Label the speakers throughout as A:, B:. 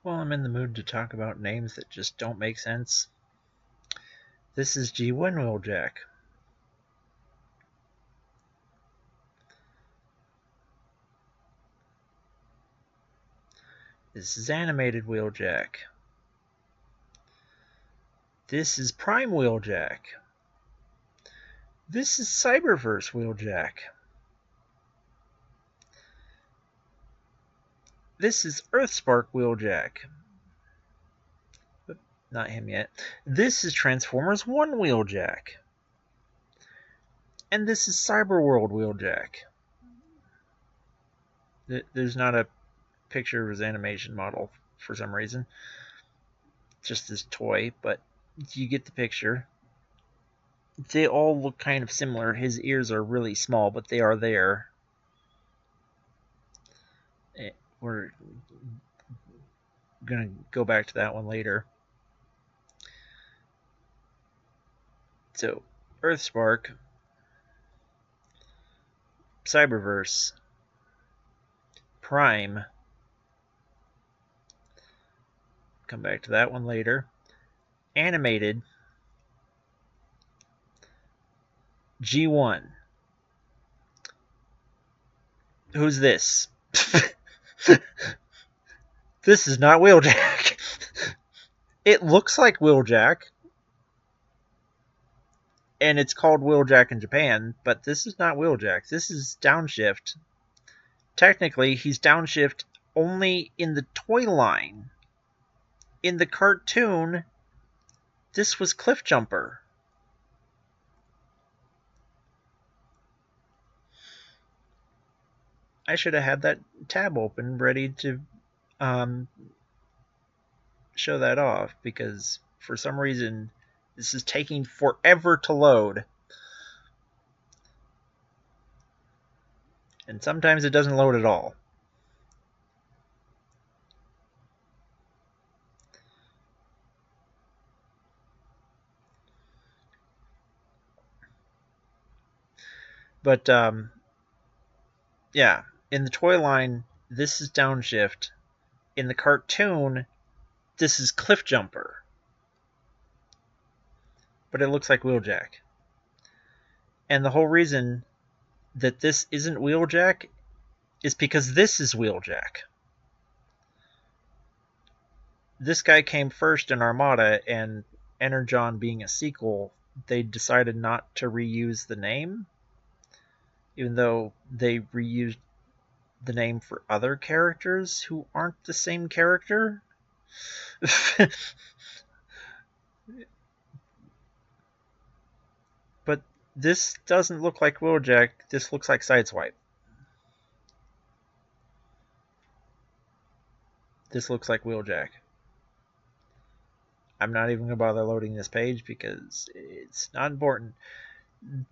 A: Well, I'm in the mood to talk about names that just don't make sense. This is G1 Wheeljack. This is Animated Wheeljack. This is Prime Wheeljack. This is Cyberverse Wheeljack. This is Earthspark Wheeljack. Not him yet. This is Transformers 1 Wheeljack. And this is Cyberworld Wheeljack. There's not a picture of his animation model for some reason. Just this toy, but you get the picture. They all look kind of similar. His ears are really small, but they are there. We're going to go back to that one later. So, Earthspark, Cyberverse, Prime, come back to that one later, Animated, G1. Who's this? This is not Wheeljack. It looks like Wheeljack, and it's called Wheeljack in Japan, but this is not Wheeljack. This is Downshift. Technically, he's Downshift only in the Toyline. In the cartoon, this was Cliffjumper. I should have had that tab open ready to show that off, because for some reason this is taking forever to load. And sometimes it doesn't load at all. But yeah, in the Toyline, this is Downshift. In the cartoon, this is Cliffjumper. But it looks like Wheeljack. And the whole reason that this isn't Wheeljack is because this is Wheeljack. This guy came first in Armada, and Energon being a sequel, they decided not to reuse the name, even though they reused the name for other characters who aren't the same character. But this doesn't look like Wheeljack. This looks like Sideswipe. This looks like Wheeljack. I'm not even going to bother loading this page because it's not important.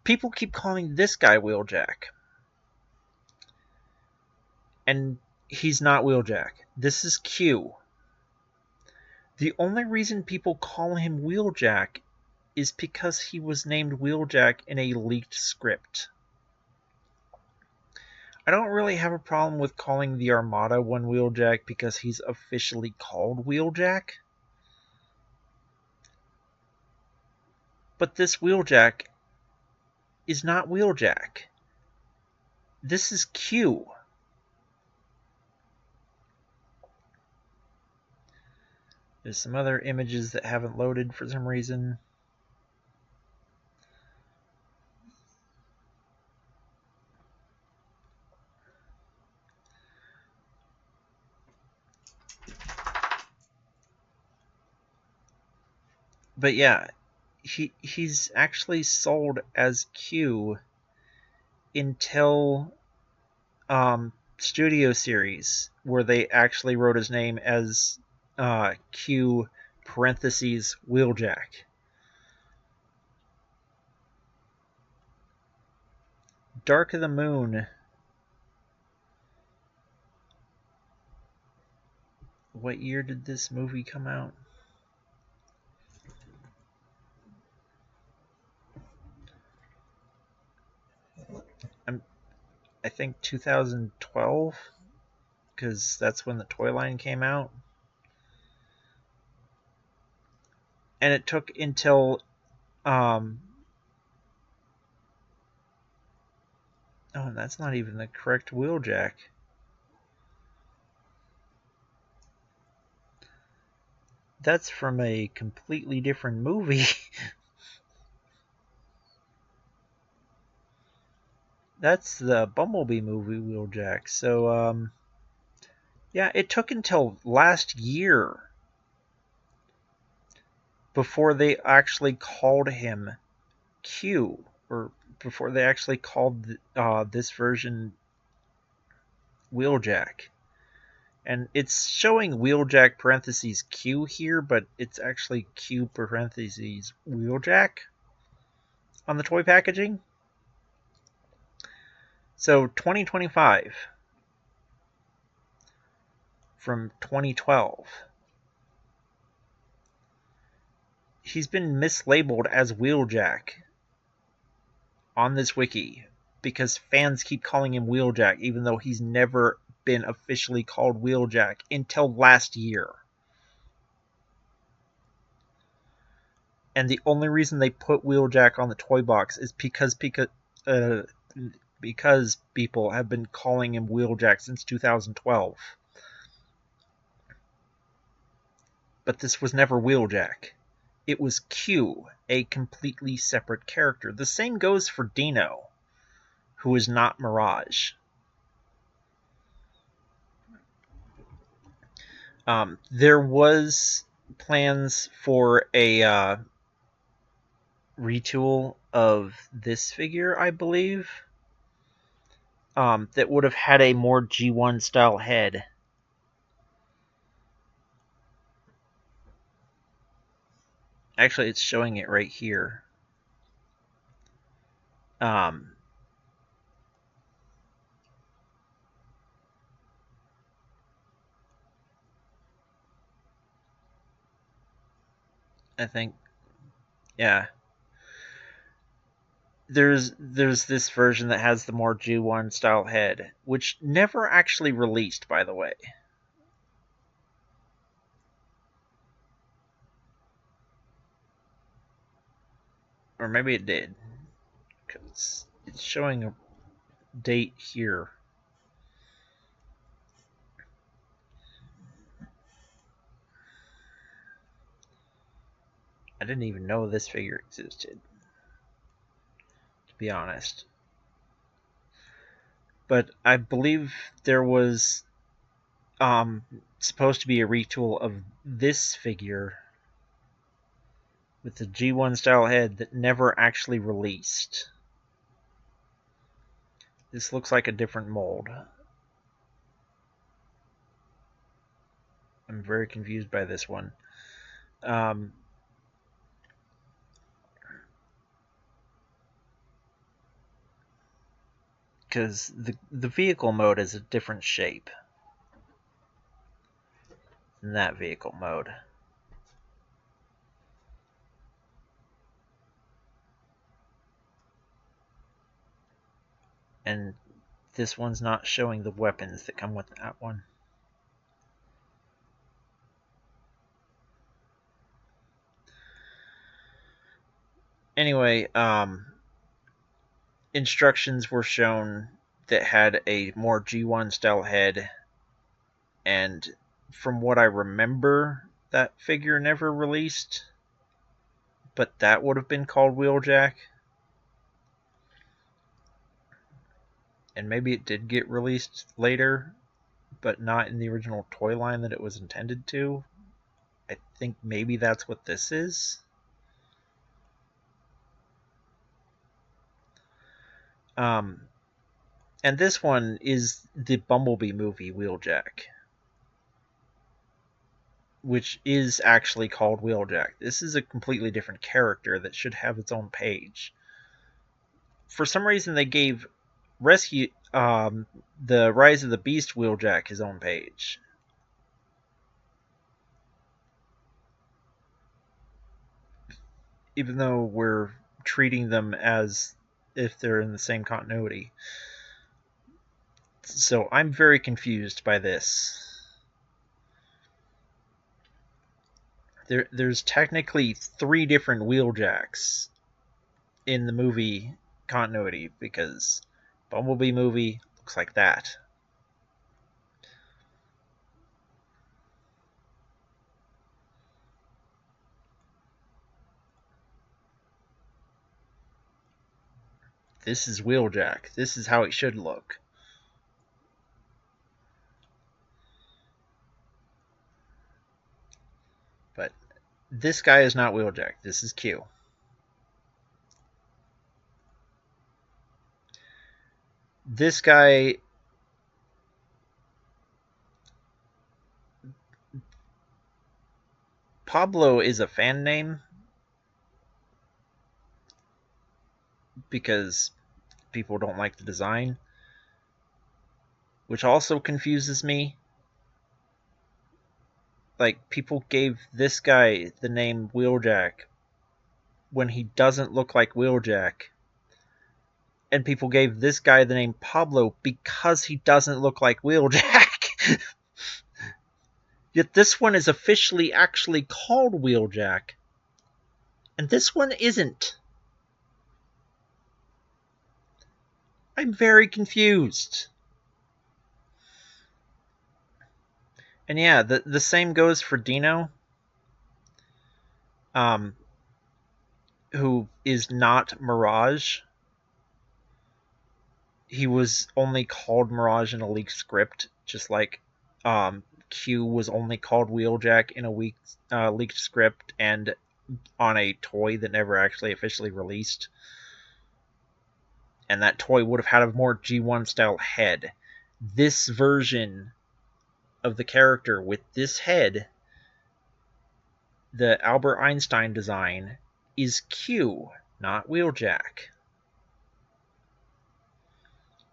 A: People keep calling this guy Wheeljack. And he's not Wheeljack. This is Q. The only reason people call him Wheeljack is because he was named Wheeljack in a leaked script. I don't really have a problem with calling the Armada one Wheeljack because he's officially called Wheeljack. But this Wheeljack is not Wheeljack. This is Q. There's some other images that haven't loaded for some reason. But yeah, he's actually sold as Q until Studio Series, where they actually wrote his name as Q parentheses Wheeljack. Dark of the Moon. What year did this movie come out? I think 2012, because that's when the Toyline came out. and it took until oh, that's not even the correct Wheeljack. That's from a completely different movie. That's the Bumblebee movie Wheeljack. So, yeah, it took until last year before they actually called him Q, or before they actually called this version Wheeljack. And it's showing Wheeljack parentheses Q here, but it's actually Q parentheses Wheeljack on the toy packaging. So 2025 from 2012. He's been mislabeled as Wheeljack on this wiki because fans keep calling him Wheeljack, even though he's never been officially called Wheeljack until last year. And the only reason they put Wheeljack on the toy box is because people have been calling him Wheeljack since 2012. But this was never Wheeljack. It was Q, a completely separate character. The same goes for Dino, who is not Mirage. There was plans for a retool of this figure, I believe, that would have had a more G1 style head. Actually, it's showing it right here. I think, yeah. There's this version that has the more G1 style head, which never actually released, by the way. Or maybe it did, because it's showing a date here. I didn't even know this figure existed, to be honest. But I believe there was supposed to be a retool of this figure with the G1 style head that never actually released. This looks like a different mold. I'm very confused by this one. Because the vehicle mode is a different shape than that vehicle mode. And this one's not showing the weapons that come with that one. Anyway, instructions were shown that had a more G1 style head, and from what I remember, that figure never released, but that would have been called Wheeljack. And maybe it did get released later, but not in the original toy line that it was intended to. I think maybe that's what this is. And this one is the Bumblebee movie Wheeljack, which is actually called Wheeljack. This is a completely different character that should have its own page. For some reason, they gave the Rise of the Beast Wheeljack his own page. Even though we're treating them as if they're in the same continuity. So I'm very confused by this. There's technically 3 different Wheeljacks in the movie continuity, because Bumblebee movie looks like that. This is Wheeljack. This is how it should look. But this guy is not Wheeljack. This is Q. This guy... Pablo is a fan name because people don't like the design, which also confuses me. Like, people gave this guy the name Wheeljack when he doesn't look like Wheeljack, and people gave this guy the name Pablo because he doesn't look like Wheeljack. Yet this one is officially actually called Wheeljack, and this one isn't. I'm very confused. And yeah, the same goes for Dino, who is not Mirage. He was only called Mirage in a leaked script, just like Q was only called Wheeljack in a leaked script and on a toy that never actually officially released. And that toy would have had a more G1 style head. This version of the character with this head, the Albert Einstein design, is Q, not Wheeljack.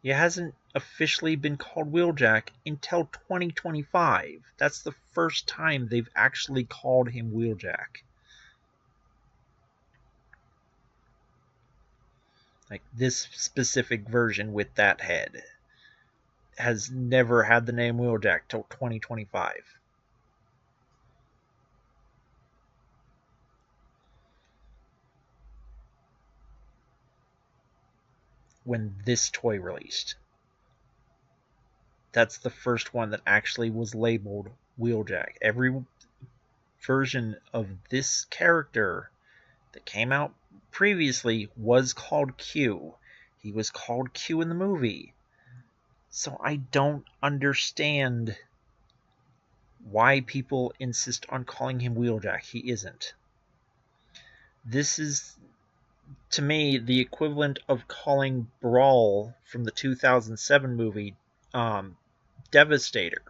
A: It hasn't officially been called Wheeljack until 2025. That's the first time they've actually called him Wheeljack. Like, this specific version with that head has never had the name Wheeljack till 2025. When this toy released. That's the first one that actually was labeled Wheeljack. Every version of this character that came out previously was called Q. He was called Q in the movie. So I don't understand why people insist on calling him Wheeljack. He isn't. This is, to me, the equivalent of calling Brawl from the 2007 movie Devastator.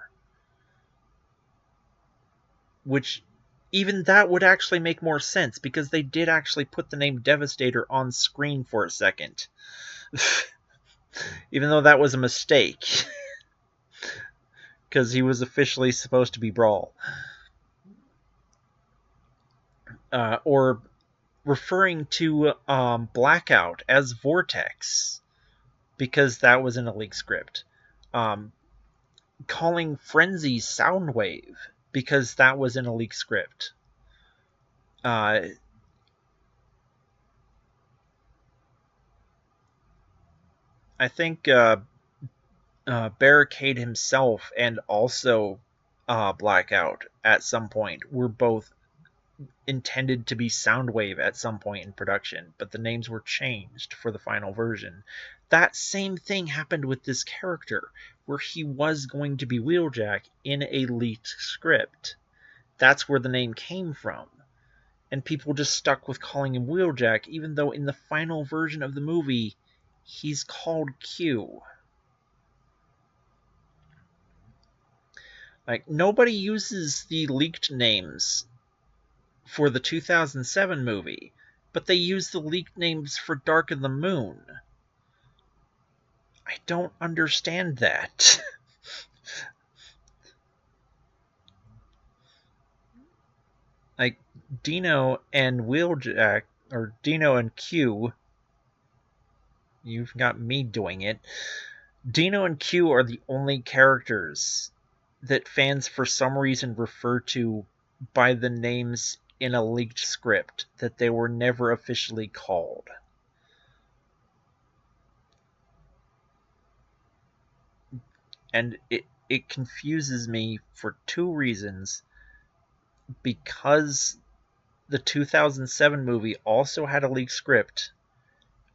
A: Which, even that would actually make more sense, because they did actually put the name Devastator on screen for a second. Even though that was a mistake. Because he was officially supposed to be Brawl. Or referring to Blackout as Vortex, because that was in a leaked script. Calling Frenzy Soundwave, because that was in a leaked script. I think Barricade himself and also Blackout at some point were both intended to be Soundwave at some point in production, but the names were changed for the final version. That same thing happened with this character, where he was going to be Wheeljack in a leaked script. That's where the name came from. And people just stuck with calling him Wheeljack, even though in the final version of the movie, he's called Q. Like, nobody uses the leaked names for the 2007 movie, but they use the leaked names for Dark of the Moon. I don't understand that. Like, Dino and Wheeljack, or Dino and Q, you've got me doing it. Dino and Q are the only characters that fans for some reason refer to by the names in a leaked script that they were never officially called. And it confuses me for two reasons. Because the 2007 movie also had a leaked script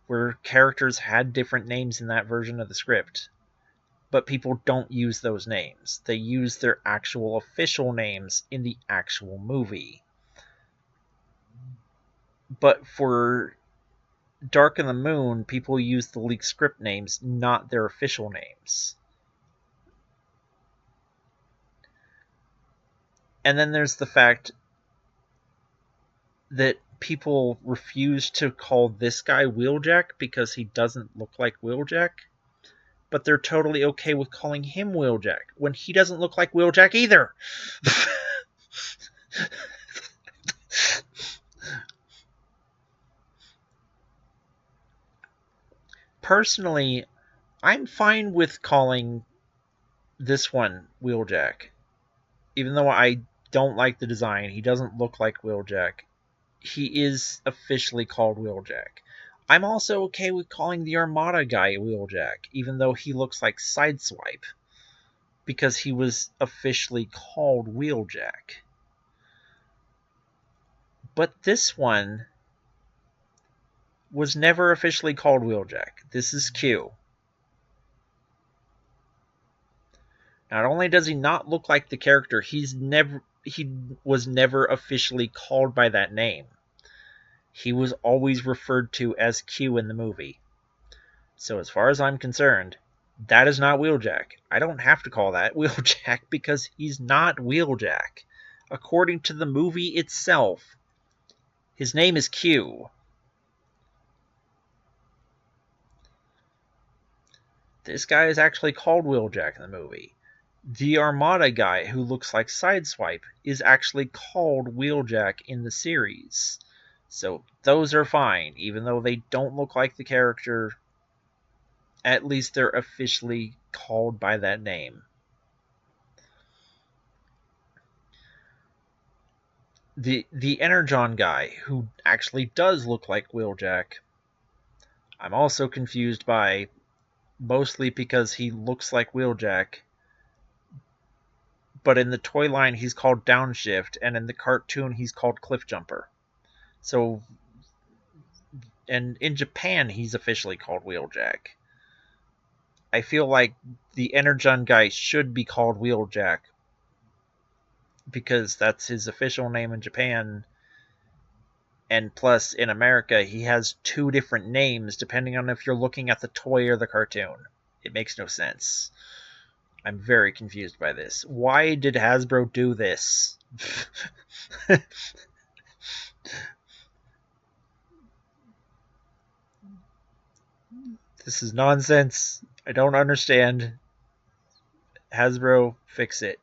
A: where characters had different names in that version of the script, but people don't use those names. They use their actual official names in the actual movie. But for Dark of the Moon, people use the leaked script names, not their official names. And then there's the fact that people refuse to call this guy Wheeljack because he doesn't look like Wheeljack, but they're totally okay with calling him Wheeljack when he doesn't look like Wheeljack either. Personally, I'm fine with calling this one Wheeljack. Even though I don't like the design, he doesn't look like Wheeljack. He is officially called Wheeljack. I'm also okay with calling the Armada guy Wheeljack, even though he looks like Sideswipe, because he was officially called Wheeljack. But this one was never officially called Wheeljack. This is Q. Not only does he not look like the character, he was never officially called by that name. He was always referred to as Q in the movie. So as far as I'm concerned, that is not Wheeljack. I don't have to call that Wheeljack because he's not Wheeljack. According to the movie itself, his name is Q. This guy is actually called Wheeljack in the movie. The Armada guy, who looks like Sideswipe, is actually called Wheeljack in the series. So those are fine, even though they don't look like the character. At least they're officially called by that name. The Energon guy, who actually does look like Wheeljack, I'm also confused by, mostly because he looks like Wheeljack, but in the Toyline he's called Downshift, and in the cartoon he's called Cliffjumper. So, and in Japan he's officially called Wheeljack. I feel like the Energon guy should be called Wheeljack because that's his official name in Japan, and plus in America he has two different names depending on if you're looking at the toy or the cartoon. It makes no sense. I'm very confused by this. Why did Hasbro do this? This is nonsense. I don't understand. Hasbro, fix it.